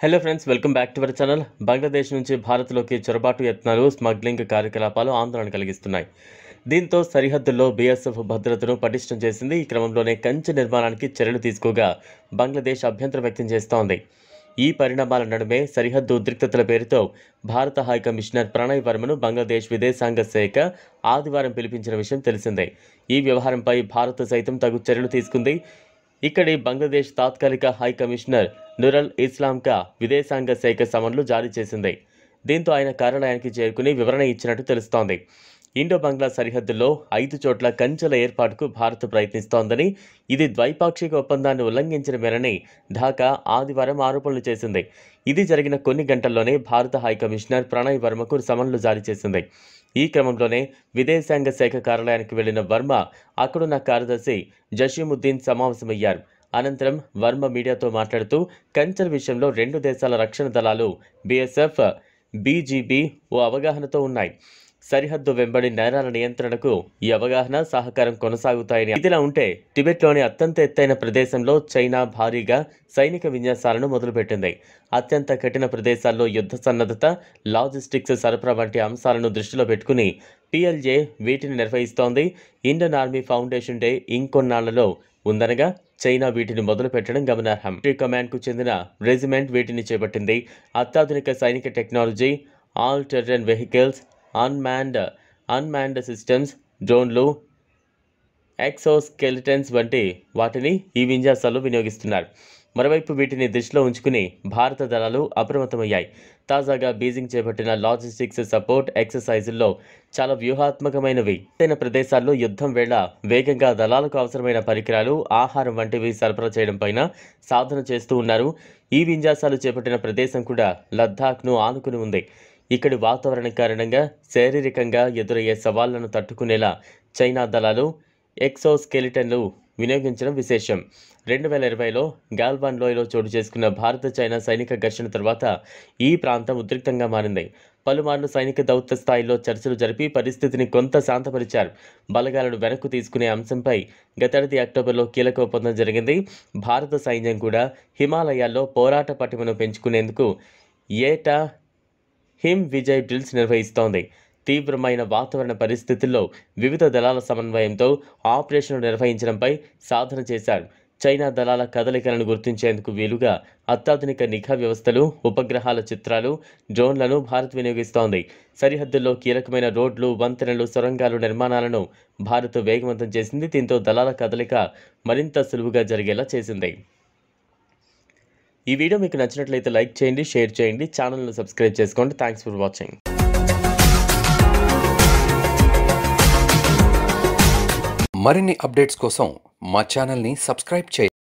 Hello friends, welcome back to our channel. Bangladesh నుంచి భారత్లోకి చొరబాటు యత్నాలు, smuggling కార్యకలాపాలు ఆందోళన కలిగిస్తున్నాయి. దీంతో సరిహద్దుల్లో బీఎస్ఎఫ్ భద్రతను పటిష్టం చేసింది. ఈ క్రమంలోనే కంచె నిర్మాణానికి చర్యలు తీసుకోగా బంగ్లాదేశ్ అభ్యంతరం వ్యక్తం చేస్తోంది. ఈ పరిణామాల నడుమే సరిహద్దు ఉద్రిక్తతల పేరుతో భారత హై కమిషనర్ ప్రణయ్ వర్మను బంగ్లాదేశ్ విదేశాంగ శాఖ ఆదివారం పిలిపించిన విషయం తెలిసిందే. ఈ వ్యవహారంపై భారత్ సైతం తగు చర్యలు తీసుకుంది. ఇక్కడి బంగ్లాదేశ్ తాత్కాలిక హై కమిషనర్ నురల్ ఇస్లాంకా విదేశాంగ శాఖ సమన్లు జారీ చేసింది. దీంతో ఆయన కార్యాలయానికి చేరుకుని వివరణ ఇచ్చినట్టు తెలుస్తోంది. ఇండో బంగ్లా సరిహద్దుల్లో 5 చోట్ల కంచెల ఏర్పాటుకు భారత్ ప్రయత్నిస్తోందని, ఇది ద్వైపాక్షిక ఒప్పందాన్ని ఉల్లంఘించిన మేరని ఢాకా ఆదివారం ఆరోపణలు చేసింది. ఇది జరిగిన కొన్ని గంటల్లోనే భారత హై కమిషనర్ ప్రణయ్ వర్మకు సమన్లు జారీ చేసింది. ఈ క్రమంలోనే విదేశాంగ శాఖ కార్యాలయానికి వెళ్లిన వర్మ అక్కడున్న కార్యదర్శి జషీముద్దీన్ సమావేశమయ్యారు. అనంతరం వర్మ మీడియాతో మాట్లాడుతూ కంచెల విషయంలో 2 దేశాల రక్షణ దళాలు బీఎస్ఎఫ్, బీజీబీ ఓ అవగాహనతో ఉన్నాయి. సరిహద్దు వెంబడి నేరాల నియంత్రణకు ఈ అవగాహన, సహకారం కొనసాగుతాయని. ఇదిలా ఉంటే టిబెట్లోని అత్యంత ఎత్తైన ప్రదేశంలో చైనా భారీగా సైనిక విన్యాసాలను మొదలుపెట్టింది. అత్యంత కఠిన ప్రదేశాల్లో యుద్ధ సన్నద్ధత, లాజిస్టిక్స్ సరఫరా వంటి అంశాలను దృష్టిలో పెట్టుకుని పీఎల్ఏ వీటిని నిర్వహిస్తోంది. ఇండియన్ ఆర్మీ ఫౌండేషన్ డే ఇంకొన్నాళ్లలో ఉందనగా చైనా వీటిని మొదలు పెట్టడం గమనార్హం. కమాండ్కు చెందిన రెజిమెంట్ వీటిని చేపట్టింది. అత్యాధునిక సైనిక technology, all terrain vehicles, unmanned systems, డ్రోన్లు, ఎక్సోస్కెలిటన్స్ వంటి వాటిని ఈ విన్యాసాల్లో వినియోగిస్తున్నారు. మరోవైపు వీటిని దృష్టిలో ఉంచుకుని భారత దళాలు అప్రమత్తమయ్యాయి. తాజాగా బీజింగ్ చేపట్టిన లాజిస్టిక్స్ సపోర్ట్ ఎక్సర్సైజుల్లో చాలా వ్యూహాత్మకమైనవి. ఎత్తైన ప్రదేశాల్లో యుద్ధం వేళ వేగంగా దళాలకు అవసరమైన పరికరాలు, ఆహారం వంటివి సరఫరా చేయడం పైన సాధన చేస్తూ ఉన్నారు. ఈ విన్యాసాలు చేపట్టిన ప్రదేశం కూడా లద్దాఖ్ను ఆనుకుని ఉంది. ఇక్కడి వాతావరణం కారణంగా శారీరకంగా ఎదురయ్యే సవాళ్లను తట్టుకునేలా చైనా దళాలు ఎక్సోస్కెలిటన్లు వినియోగించడం విశేషం. 2020లో గాల్వాన్ లోయలో చోటు చేసుకున్న భారత చైనా సైనిక ఘర్షణ తర్వాత ఈ ప్రాంతం ఉద్రిక్తంగా మారింది. పలుమార్లు సైనిక దౌత్య స్థాయిలో చర్చలు జరిపి పరిస్థితిని కొంత శాంతపరిచారు. బలగాలను వెనక్కు తీసుకునే అంశంపై గతేడాది అక్టోబర్లో కీలక ఒప్పందం జరిగింది. భారత సైన్యం కూడా హిమాలయాల్లో పోరాట పటిమను పెంచుకునేందుకు ఏటా హిమ్ విజయ్ డ్రిల్స్ నిర్వహిస్తోంది. తీవ్రమైన వాతావరణ పరిస్థితుల్లో వివిధ దళాల సమన్వయంతో ఆపరేషన్లు నిర్వహించడంపై సాధన చేశారు. చైనా దళాల కదలికలను గుర్తించేందుకు వీలుగా అత్యాధునిక నిఘా వ్యవస్థలు, ఉపగ్రహాల చిత్రాలు, డ్రోన్లను భారత్ వినియోగిస్తోంది. సరిహద్దుల్లో కీలకమైన రోడ్లు, వంతెనలు, సొరంగాలు నిర్మాణాలను భారత్ వేగవంతం చేసింది. దీంతో దళాల కదలిక మరింత సులువుగా జరిగేలా చేసింది. ఈ వీడియో మీకు నచ్చినట్లయితే లైక్ చేయండి, షేర్ చేయండి, ఛానల్ను సబ్స్క్రైబ్ చేసుకోండి. Thanks for watching. మరిన్ని అప్డేట్స్ కోసం మా ఛానల్ని సబ్స్క్రైబ్ చేయండి.